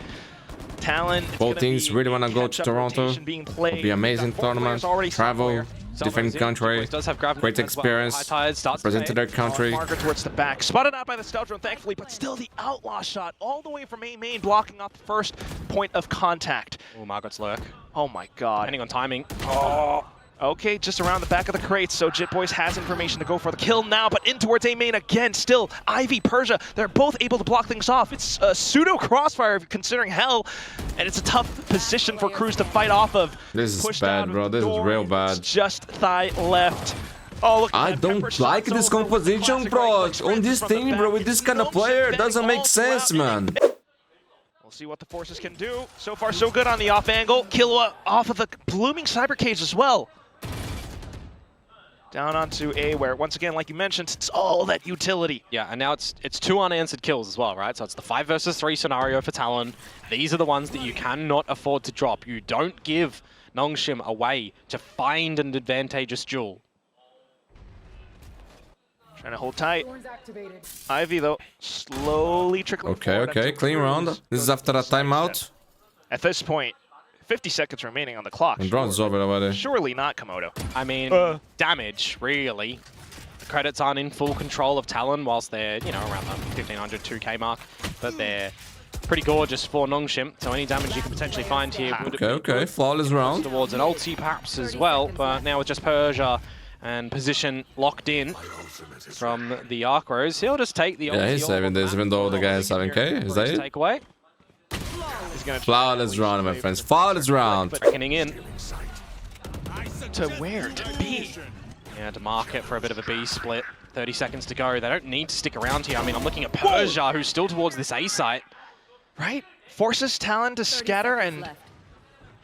Talon. It's Both gonna teams be really a want to go to catch-up Toronto. rotation being It'll played. be amazing We've got 4 tournament. players already Travel, somewhere. different country, Does have Gravity great as well. experience, High tide starts to presented fade. their country. Margaret towards the back. Spotted out by the Stealth Drone, thankfully, but still the outlaw shot all the way from A main, blocking off the first point of contact. Oh, Margaret's lurk. Oh my god. Depending on timing. Oh. Okay, just around the back of the crates, so JitBoys has information to go for the kill now, but in towards A main again, still. Ivy, Persia, they're both able to block things off. It's a pseudo crossfire considering hell, and it's a tough position for Cruz to fight off of. This is Pushed bad, out of bro. the This is door, real it's bad. just thigh left. Oh, look at I that pepper don't shot's like this over. composition, Classic bro. right click On this from the team, bro, back. with this kind of Nongshim player, it bending doesn't all make sense, throughout. man. We'll see what the forces can do. So far, so good on the off angle. Killua off of the blooming cyber cage as well. Down onto A, where once again, like you mentioned, it's all that utility. Yeah, and now it's 2 unanswered kills as well, right? So it's the 5 versus 3 scenario for Talon. These are the ones that you cannot afford to drop. You don't give Nongshim a way to find an advantageous duel. Trying to hold tight. Ivy, though, slowly trickling forward. Okay, until clean round. Cruz This is goes after to a the side timeout. step. At this point, 50 seconds remaining on the clock. And bronze is over already. Surely not Komodo. I mean, damage, really. The credits aren't in full control of Talon whilst they're, you know, around the 1500, 2k mark. But they're pretty gorgeous for Nongshim, so any damage you can potentially find here would be Okay, good. flawless round. Towards an ulti perhaps as well, but now with just Persia and position locked in from the Archros, he'll just take the ulti. Yeah, he's all saving on this that. even though the guy is 7k. Is that it? Takeaway. He's gonna Flawless round, my friends. Flawless round. Reckoning in. to where? To B. Yeah, to market for a bit of a B split. 30 seconds to go. They don't need to stick around here. I mean, I'm looking at Persia, who's still towards this A site. Right? Forces Talon to scatter and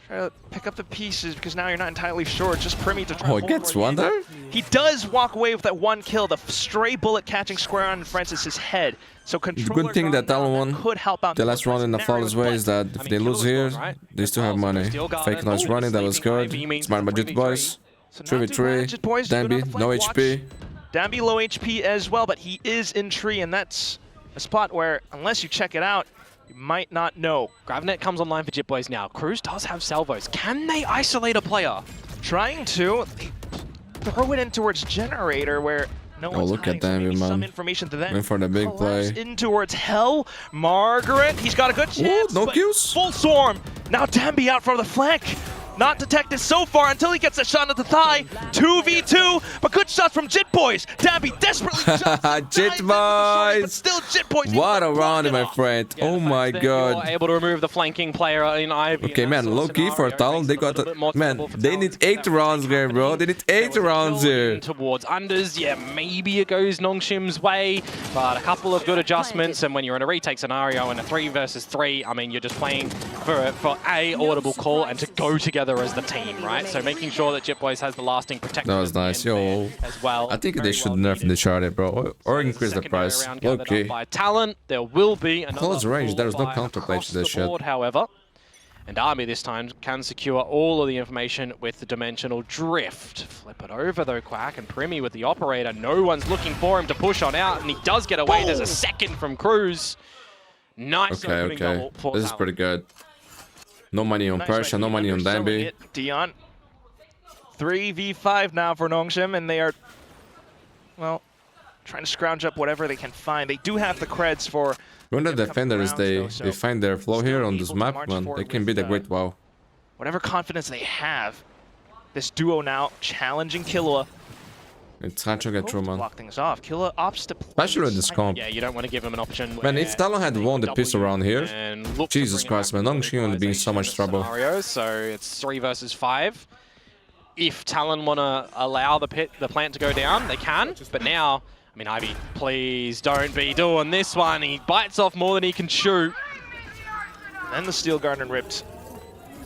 try to pick up the pieces because now you're not entirely sure. Just Primmie to try Oh, to it hold gets for one there? He does walk away with that one kill, the stray bullet catching square on Francis's head. So The controller good thing that TALON won could help out the last round in a flawless way is that if they lose here, they still have money. Fake nice running, that was good. Smart by JitBoys. 3v3, Dambi, no HP. Dambi low HP as well, but he is in tree, and that's a spot where, unless you check it out, you might not know. Gravnet comes online for JitBoys now. Cruz does have salvos. Can they isolate a player? Trying to. They throw it in towards Generator, where no one's look hiding, at so maybe Dambi, man. some information to them. Went for the big Collapse play. in towards Hell. Margaret, he's got a good chance. no but kills. Full swarm. Now Dambi out from the flank. Not detected so far until he gets a shot at the thigh. 2v2, but good shots from JitBoys. Dambi desperately JitBoys. but still JitBoys. What a round, my friend. Yeah, Oh the fact my that you're god. able to remove the flanking player in Ivy. Okay, man, low key for TALON, they got man, they need 8 rounds here, bro. They need 8 rounds here. Towards unders, yeah, maybe it goes Nongshim's way, but a couple of good adjustments, and when you're in a retake scenario in a 3 versus 3, I mean, you're just playing for a audible call and to go together as the team, right? So making sure that JitBoys has the lasting protection. That was nice, yo. As well. I think they Very should well nerf the Charter, bro, or increase the Secondary price. round gathered up Okay. by Talon. There will be another Close range, full there is no buy counterplay across to this the shit. board, however. And Army this time can secure all of the information with the dimensional drift. Flip it over though, Quack, and Primmie with the operator. No one's looking for him to push on out, and he does get away. There's a second from Cruz. Nice opening double for This is Talon. pretty good. No money on Persia, no money on Dambi. Dion. 3v5 now for Nongshim, and they are, well, trying to scrounge up whatever they can find. They do have the creds for... When the defenders, they find their flow here on this map, man. They can beat the Great WoW. Whatever confidence they have, this duo now challenging Killua. It's hard to get through, man. Block things off. Killua opts to play. Especially with this comp. Yeah, you don't want to give him an option. Man, if Talon had won the piece around here, Jesus Christ, man, Nongshim would be in so much trouble. So it's 3 versus 5. If Talon want to allow the plant to go down, they can. But now, I mean, Ivy, please don't be doing this one. He bites off more than he can shoot. And the Steel Garden ripped.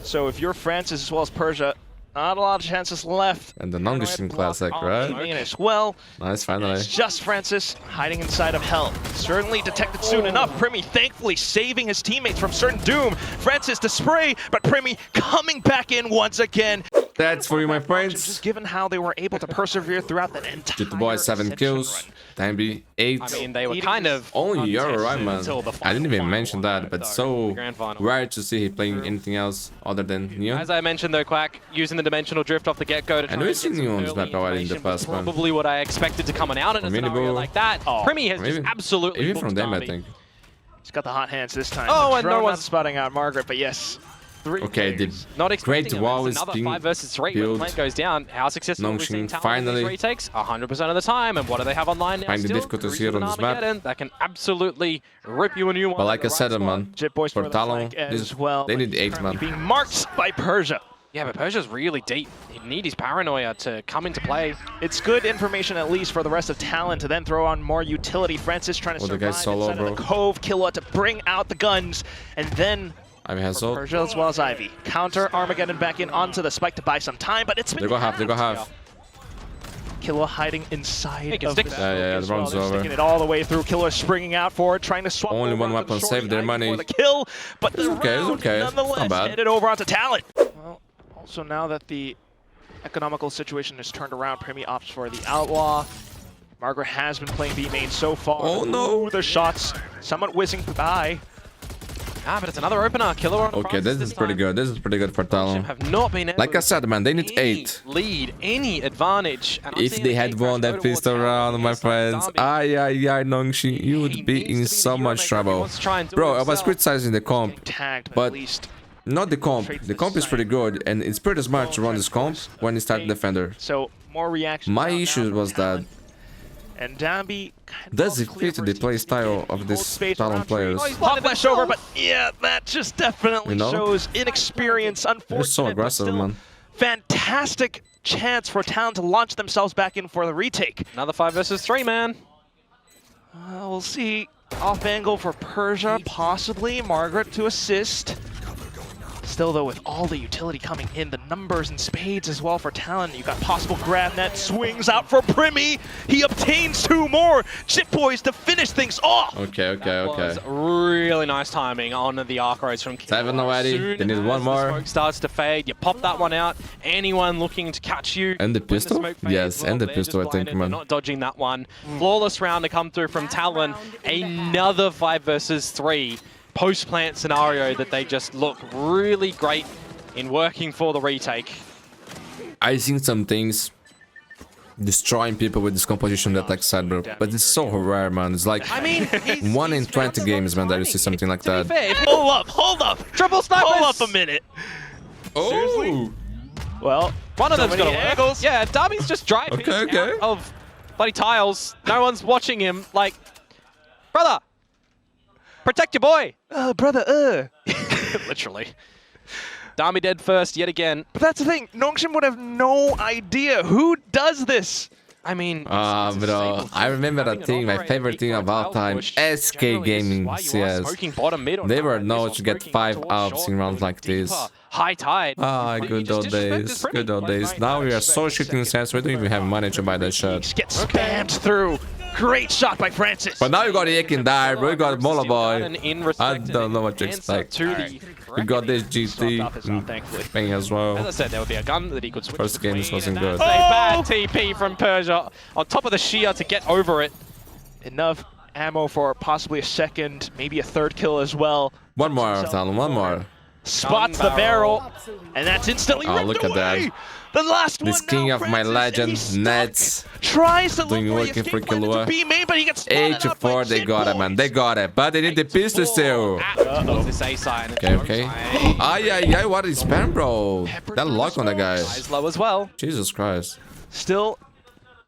So if you're Francis as well as Persia, not a lot of chances left. And the Nongshim classic, right? As well. Nice, finally. It's just Francis hiding inside of hell. Certainly detected soon enough. Primmie thankfully saving his teammates from certain doom. Francis to spray, but Primmie coming back in once again. That's for you, my friends. Just given how they were able to persevere throughout that entire Get the boys 7 kills. Dambi 8. I mean, they were kind of only you're right, man. I didn't even mention that, but so rare rare to see him playing anything else other than Neon. As I mentioned though, Quack, using the dimensional drift off the get-go to try we've and seen get some Neon's early map already in the information was past, man. Probably what I expected to coming out in a scenario like that. Primmie has just absolutely even from them, I Darby. think. He's got the hot hands this time. Oh, and no not one's spotting out Margaret, but yes. Okay, the Not Great expecting WoW is another being 5 versus 3 when the built. plant goes down. How successful have we seen Nongshim Talon finally in these retakes? 100% of the time. And what do they have online now? find the Still, difficulties Cruise here with on an this map. Armageddon that can absolutely rip you a new one. But like I said, man, Jet Boys for the Talon, flank as well, they but need 8, man. being marked by Persia. Yeah, but Persia's really deep. He'd need his paranoia to come into play. It's good information at least for the rest of Talon to then throw on more utility. Francis trying to Oh, the survive guy's solo, inside of bro. the cove. Killua to bring out the guns, and then I mean, has ult. Persia as well as Ivy. Counter Armageddon back in onto the spike to buy some time, but it's been They go half, they go half. Killua hiding inside can of stick the that. smoke Yeah, as the well. run's They're over. sticking it all the way through. Killua springing out for it, trying to swap Only over one onto weapon the saved their short money. for the kill, but the It's okay, it's round okay. It's not nonetheless bad. headed over onto Talon. Well, also now that the economical situation is turned around, Primmie opts for the Outlaw. Margaret has been playing B main so far. Oh, no. Ooh, the shots somewhat whizzing by. Ah, but it's another opener. Killer on Okay, Francis this is pretty time. good. This is pretty good for Talon. Have not been able Like I to said, man, they need any 8. lead, any advantage. And I'm If seeing they the had J won crash that go pistol towards round, Talon my against friends, Darby. Nongshim, you would He be needs to in the so hero much maker. He trouble. wants to try and do Bro, it I was himself. criticizing the comp, Tagged, but but at least. not the comp. The comp is pretty good, and it's pretty smart to run this comp when you start defender. So more reaction. My issue was that and Dambi kind of does it clear fit for the his play team. style He of holds this space Talon around players. three. Hot flash over, but yeah, that just definitely You know? shows inexperience. Unfortunate, They're so but aggressive, still man. fantastic chance for Talon to launch themselves back in for the retake. Another 5 versus 3, man. We'll see. Off angle for Persia, possibly. Margaret to assist. Still, though, with all the utility coming in, the numbers and spades as well for Talon. You got possible grab net, swings out for Primmie. He obtains 2 more. Chip Boys to finish things off. Okay. Was really nice timing on the arc race from Killua. 7 already. Soon They need as one the more. smoke starts to fade, you pop that one out. Anyone looking to catch you. And the when pistol? smoke fades, Yes, well, and the they're pistol, just I think, blinded. man. They're not dodging that one. Flawless round to come through from Talon. Another 5 versus 3 post-plant scenario that they just look really great in working for the retake. I seen some things destroying people with this composition that like said, bro. But it's so rare, man. It's like I mean, 1 in 20 games, man, that you see something like that. Hold up. Triple snipers! Hold up a minute. Oh! Well, One of so them's many got to work. angles. Yeah, Darby's just driving Okay. out of bloody tiles. No one's watching him. Like, brother, protect your boy. Brother, Literally. Darby dead first yet again. But that's the thing. Nongshim would have no idea. Who does this? I mean, bro, I remember that thing, my favorite thing of all time, SK Gaming CS. They were known to get 5 ups in rounds like this. High tide. Ah, good old days, good old days. Now we are so shooting sense, we don't even have money to buy that shot. Gets spammed through. Great shot by Francis. But now you got Ick and Dire, bro, you got Mola Boy. I I don't know what to expect. We got this GT thing as As well. I said, there would be a gun that he could switch First game, this between, wasn't and good. that's a bad TP from Persia on top of the shear to get over it. Enough ammo for possibly a second, maybe a third kill as well. One more, TALON, one more. Spots the barrel, and that's instantly ripped look at away. that. The last This one king now, of my Francis, legend, and he's stuck. Nets. Tries to Doing look for the working for escape plan into Killua. B main, but he gets spotted up by 8-4, they got it, man. They got it. But they need the pistol still. Towards this A side. Okay, okay. Ay, what is spam, bro? That lock on the guy. Eyes low as well. Jesus Christ. Still,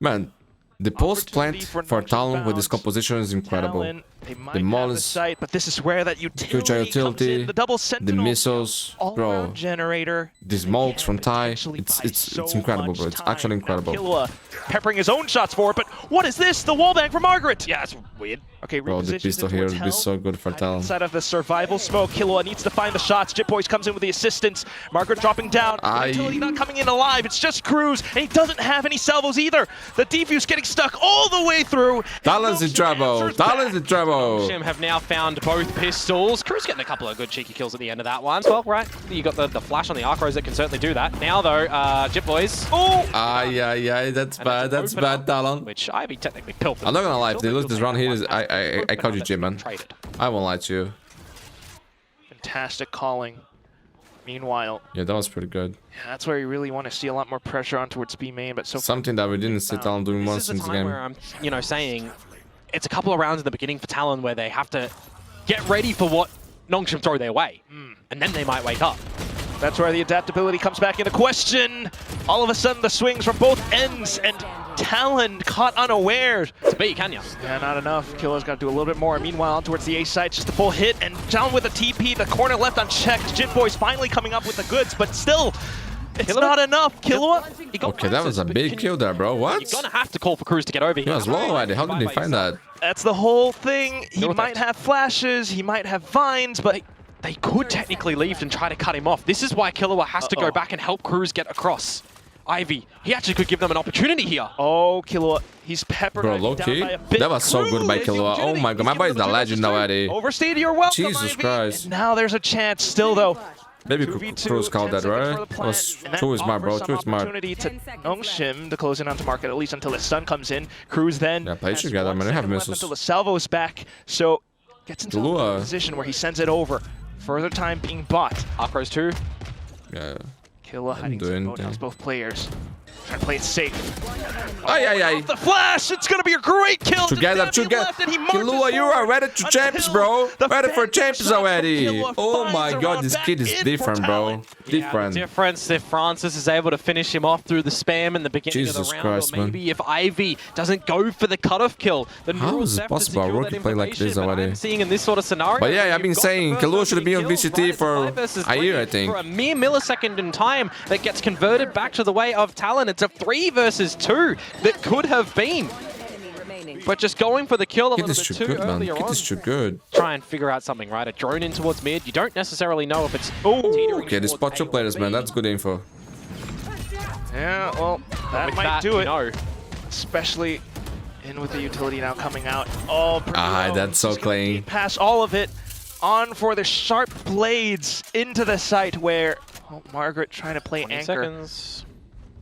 Man, the post plant for TALON with this composition is incredible. Talon, they might The have maul the is site, but this is where that huge utility comes utility, in. The double the sentinel, missiles, bro. all-around generator. The They smokes can from Tai, potentially buy it's so incredible, much bro. It's time. actually Now incredible. Killua peppering his own shots forward, but what is this? The wallbang for Margaret. Yeah, it's weird. Okay, Bro, the repositions pistol it here towards would be hell. so good for TALON. Inside of the survival smoke, Killua needs to find the shots. Jitboys comes in with the assistance. Margaret dropping down. Utility not coming in alive. It's just Cruz, and he doesn't have any salvos either. The defuse getting stuck all the way through. TALON's in trouble. TALON's in trouble. Nongshim have now found both pistols. Cruz getting a couple of good cheeky kills at the end of that one. Well, right, you got the flash on the Arc Rose that can certainly do that. Now though, Jitboys. Oh! Ay, that's bad. That's bad, TALON. Which Ivy technically pilfered. I'm not gonna lie, if they lose this round here, I called you Jim, man. Traded. I won't lie to you. Fantastic calling. Meanwhile, Yeah, that was pretty good. yeah, that's where you really want to see a lot more pressure on towards B main, but so Something that we didn't see TALON doing This once is in a this time game. where I'm, saying it's a couple of rounds in the beginning for Talon where they have to get ready for what Nongshim throw their way, and then they might wake up. that's where the adaptability comes back into question. All of a sudden, the swings from both ends, and Talon caught unawares. To be, can ya? Yeah, not enough. Killua's got to do a little bit more. Meanwhile, towards the A side, just a full hit, and down with the TP, the corner left unchecked. Jitboy's finally coming up with the goods, but still, it's not enough. Killua, he got Okay, that was a big kill there, bro. What? You're gonna have to call for Cruz to get over here. He was low already. How did he find that? that's the whole thing. He Kill might theft. have flashes, he might have vines, but They could technically leave and try to cut him off. This is why Killua has to go back and help Cruz get across. Ivy, he actually could give them an opportunity here. oh, Killua, he's peppered Bro, Ivy low down key? by a bit. That was so good by Cruz, Killua. Oh my god, my boy's the legend already. Overstayed your welcome, Jesus Ivy. Christ. And now there's a chance still, though. Maybe 2v2, Cruz called 10 that, seconds right? for the That was plant, and that too smart, bro. offers some Too smart. opportunity to Nongshim to close in onto market, at least until his stun comes in. Cruz then Yeah, play has together, 1 man. They have second left missiles. until the salvo is back, so gets into Killua. a position where he sends it over. Further time being bought. Arc Rose 2. Yeah. Killua hiding doing some boathouse, thing. both players. Trying to play it safe. Ay. The flash! It's gonna be a great kill! Together. Killua, you are ready to champs, bro. Ready for champs already. Oh my god, this kid is different, bro. Different. The difference if Francis is able to finish him off through the spam in the beginning of Jesus the round, Christ, or man. maybe if Ivy doesn't go for the cutoff kill. The How neural is it theft to possible? secure Rookie that play like this information, but already? I'm seeing in this sort of scenario. But yeah, where I've been you've got saying the first Killua should be on kills, VCT right? It's for 5 versus a year, 3 I think. For a mere millisecond in time that gets converted back to the way of Talon. It's a 3 versus 2 that could have been. But just going for the kill a Kid little is bit too too good, man. earlier Kid on. is too good. Try and figure out something, right? A drone in towards mid. You don't necessarily know if it's Okay, they spot 2 players, man. That's good info. Yeah, well, that With might that, do you it. know. Especially in with the utility now coming out. Oh, Ah, that's so clean. Pass all of it on for the sharp blades into the site where Margaret trying to play 20 anchor. seconds.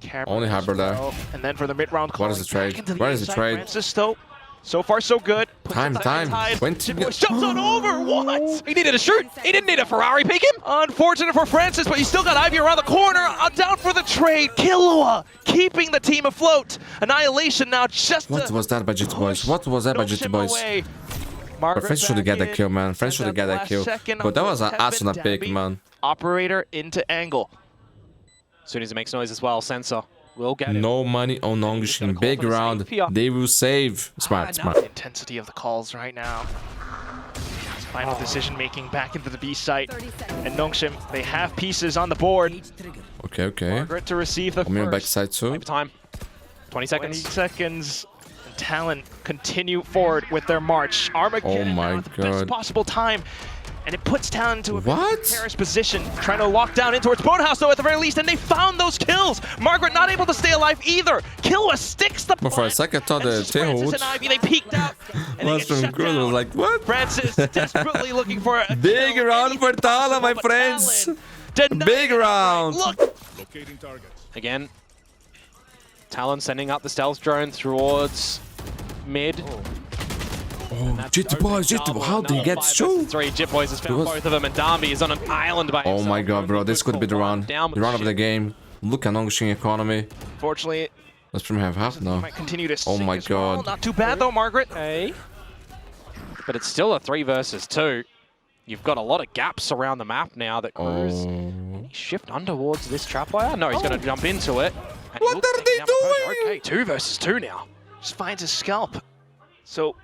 Cameron Only as Harbor there. well. And then for the mid-round call. What is the trade? Into the What is the inside. trade? Francis though, so far so good. Puts Time, it time. tied. 20 Jitboy jumps on over. What? He needed a shoot. He didn't need a Ferrari peek him. Unfortunate for Francis, but he still got Ivy around the corner. Down for the trade. Killua keeping the team afloat. Annihilation now just What was that by Jitboys? What was that by Jitboys? But French should have got that kill, man. French should have got that kill. But that was an awesome pick, man. Operator into angle. As soon as it makes noise as well, Sensor will get him. No money on Nongshim. Big for the round. save here. They will save. Smart, smart. The intensity of the calls right now. Final decision making back into the B site. And Nongshim, they have pieces on the board. Okay, okay. Margaret to receive the Coming first. backside too. Time. 20 20 seconds. seconds. And Talon continue forward with their march. Armageddon Oh my now at the best God. possible time. And it puts Talon into a very What? precarious position, trying to lock down in towards Boathouse though at the very least, and they found those kills. Margaret not able to stay alive either. Killua sticks the But for a plant, second, I thought and the it's just Francis Tehoot and Ivy, they peeked out. And they was get from shut good. I was down. like, what? Francis desperately looking for a Big kill, round anything for Talon, my possible, but friends. Talon denied Big it. round. Look, Again. Talon sending up the stealth drone towards mid. Oh, Jit Boys, how did he get through? Three Jit Boys has found both of them, and Darby is on an island by himself. Oh my god, bro, this could be the run. The run of the game. Look at Nongshim economy. Fortunately, let's Primmie have half now. Might continue to oh my god. Well. Not too bad though, Margaret. Hey. But it's still a 3 versus 2. You've got a lot of gaps around the map now that Cruz. Can he shift towards this trapwire? No, he's going to jump into it. What are they doing? Okay, 2 versus 2 now. Just finds his scalp. So,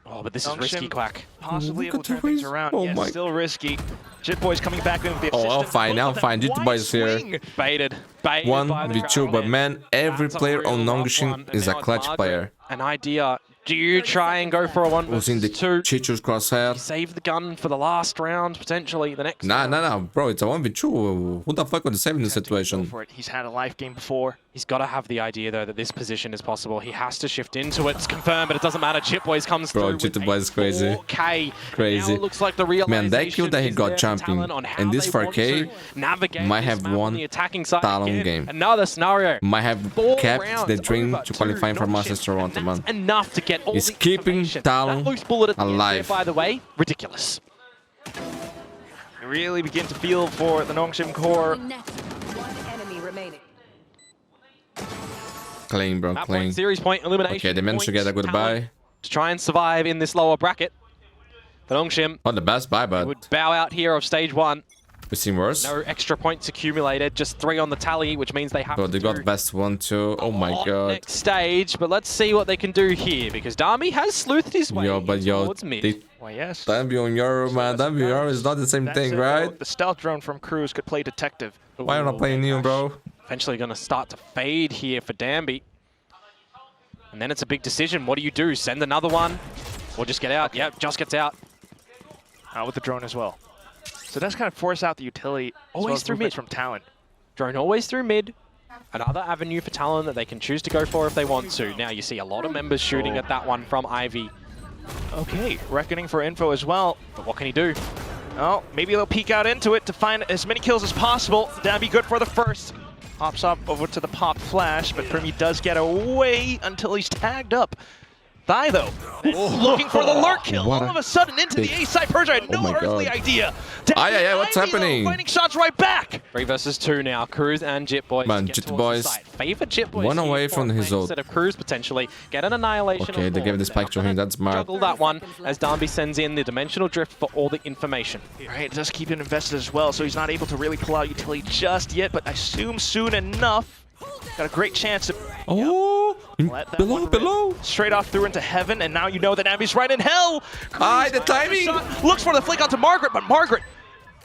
oh, but this is risky, Quack. Possibly able to turn things around. Oh yes, my. Still risky. Jit Boy's coming back in with the assistance. Oh, I'll fine. Jit Boy's here. Baited 1v2, but man, every player on Nongshim is a clutch player. An idea. Do you try and go for a 1 Who's in the versus 2? Chichu's crosshair? Save the gun for the last round, potentially the next round. Nah, bro, it's a 1v2. Who the fuck would save in this situation? He's had a life game before. He's got to have the idea, though, that this position is possible. He has to shift into it. It's confirmed, but it doesn't matter. Chip Boys comes through. Bro, Chip Boys is crazy. 4K. Crazy. Now it looks like the realization man, that kill that he got jumping and this 4K might have won TALON game. Another scenario. Might have kept the dream to qualifying for Masters Toronto, man. Enough to get all He's the keeping TALON alive. By the way, ridiculous. You really begin to feel for the Nongshim core. One enemy remaining. Clean, bro, clean. Series point elimination. Okay, they managed to get a goodbye. To try and survive in this lower bracket. The Nongshim Not the best buy, but would bow out here of stage 1. we've seen worse. No extra points accumulated, just 3 on the tally, which means they have Bro, to they got best 1 too. Oh my god. next stage, but let's see what they can do here, because Darby has sleuthed his way towards mid. They Why, yes. Damn on Euro, man. Damn Euro is not the same thing, right? The stealth drone from Cruz could play detective. Why am I not playing Neo, bro? Eventually going to start to fade here for Danby. And then it's a big decision. What do you do? Send another one? Or just get out? Yep, just gets out. Out with the drone as well. So that's kind of force out the utility. Always through mid. From TALON. Drone always through mid. Another avenue for TALON that they can choose to go for if they want to. Now you see a lot of members shooting at that one from Ivy. Okay, reckoning for info as well. But what can he do? Oh, maybe they'll peek out into it to find as many kills as possible. That'd be good for the first. Pops up over to the pop flash, but Primmie does get away until he's tagged up. Thigh, though, looking for the lurk kill. All of a sudden into the A side. Persia had no earthly idea. Yeah, what's happening? Finding shots right back. 3 versus 2 now. Cruz and Jit Boys. Man, Jit Boys. Favor Jit Boys. One away from his ult. Instead of Cruz potentially get an annihilation. Okay, they gave the spike to him. That's smart. Juggle that one as Darby sends in the dimensional drift for all the information. Right, it does keep him invested as well, so he's not able to really pull out utility just yet, but I assume soon enough. Got a great chance to below. Straight off through into heaven, and now you know that Abby's right in hell. The timing. Looks for the flick onto Margaret, but Margaret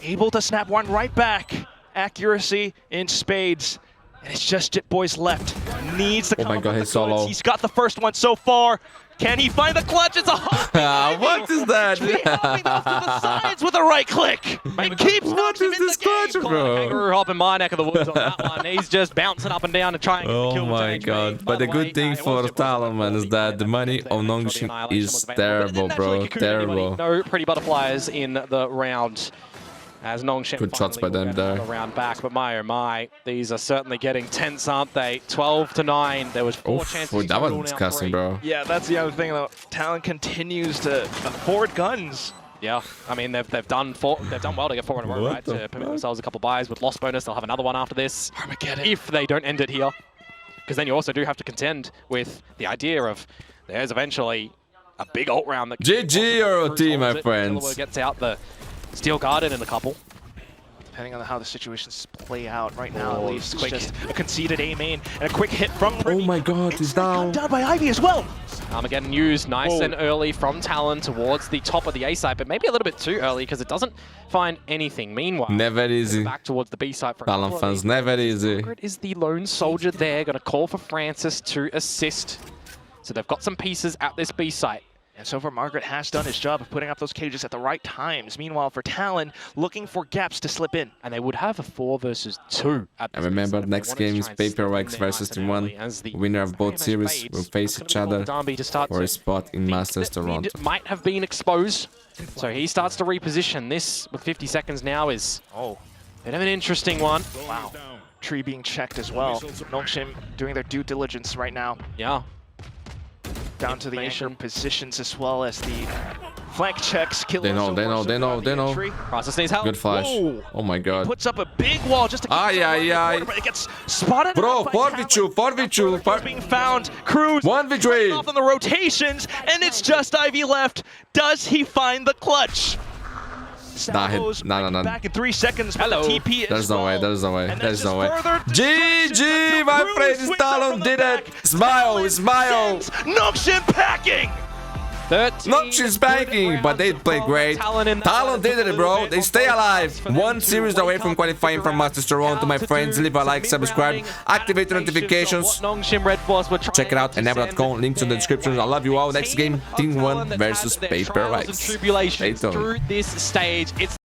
able to snap one right back. Accuracy in spades. And it's just Jit Boys left. Needs the Oh my god, he's solo. He's got the first one so far. Can he find the clutch? It's a hot what is that? hopping off to the sides with a right click. And keeps What is this clutch, bro? Kangaroo hop in my neck of the woods on that one. He's just bouncing up and down to try and get the kill. Oh my god. But the good thing for TALON, man, is that the money on Nongshim is terrible, bro. Terrible. No pretty butterflies in the round. As Nongshim Good shots by them there. Round back, but my oh my, these are certainly getting tense, aren't they? 12-9. There was 4 chances. That was disgusting, bro. Yeah, that's the other thing though. TALON continues to afford guns. Yeah, I mean they've done well to get 4 in a row, right? To permit themselves a couple buys with loss bonus. They'll have another one after this. Armageddon. If they don't end it here, because then you also do have to contend with the idea of there's eventually a big ult round that. GG ROT, my friends. Gets out the Steel Garden in a couple. Depending on how the situations play out right now, at least it's just a conceded A main and a quick hit from Primmie. Oh my god, he's down. Down by Ivy as well. Armageddon used nice and early from Talon towards the top of the A site, but maybe a little bit too early because it doesn't find anything. Meanwhile, never easy. Back towards the B site for TALON fans, never easy. Margaret is the lone soldier there, going to call for Francis to assist. So they've got some pieces at this B site. And so far, Margaret has done his job of putting up those cages at the right times. Meanwhile, for TALON, looking for gaps to slip in. And they would have a 4 versus 2. I remember next game is Paper Wax versus Team 1. Winner of both series will face each other for a spot in Masters Toronto. Might have been exposed, so he starts to reposition. This, with 50 seconds now, is bit of an interesting one. Wow. Tree being checked as well. Nongshim doing their due diligence right now. Yeah. down to the anchor positions as well as the flank checks. They know. Process needs help. Good flash. Whoa. Oh my god. Puts up a big wall just to keep Ay. it gets spotted. Bro, by 4v2. being found. Cruz 1v3. off on the rotations, and it's just Ivy left. Does he find the clutch? Salvo's No. back in 3 seconds. Hello. The TP as There's no way. well. There's no way. And There's that's no way. just further GG, distractions my until friend. Cruz swings up Talon from the did it. back. Smile. Sends Nongshim packing. 13. Not she's banking, but they played great. Talon did it, bro. They stay alive. 1 series away from qualifying from Masters Toronto. My friends, leave a like, subscribe, activate the notifications. Nongshim RedForce were Check it out, enable.com. Links in the description. I love you all. Next game, Team 1 versus Paper Rights. Tribulations Stay tuned. through this stage. It's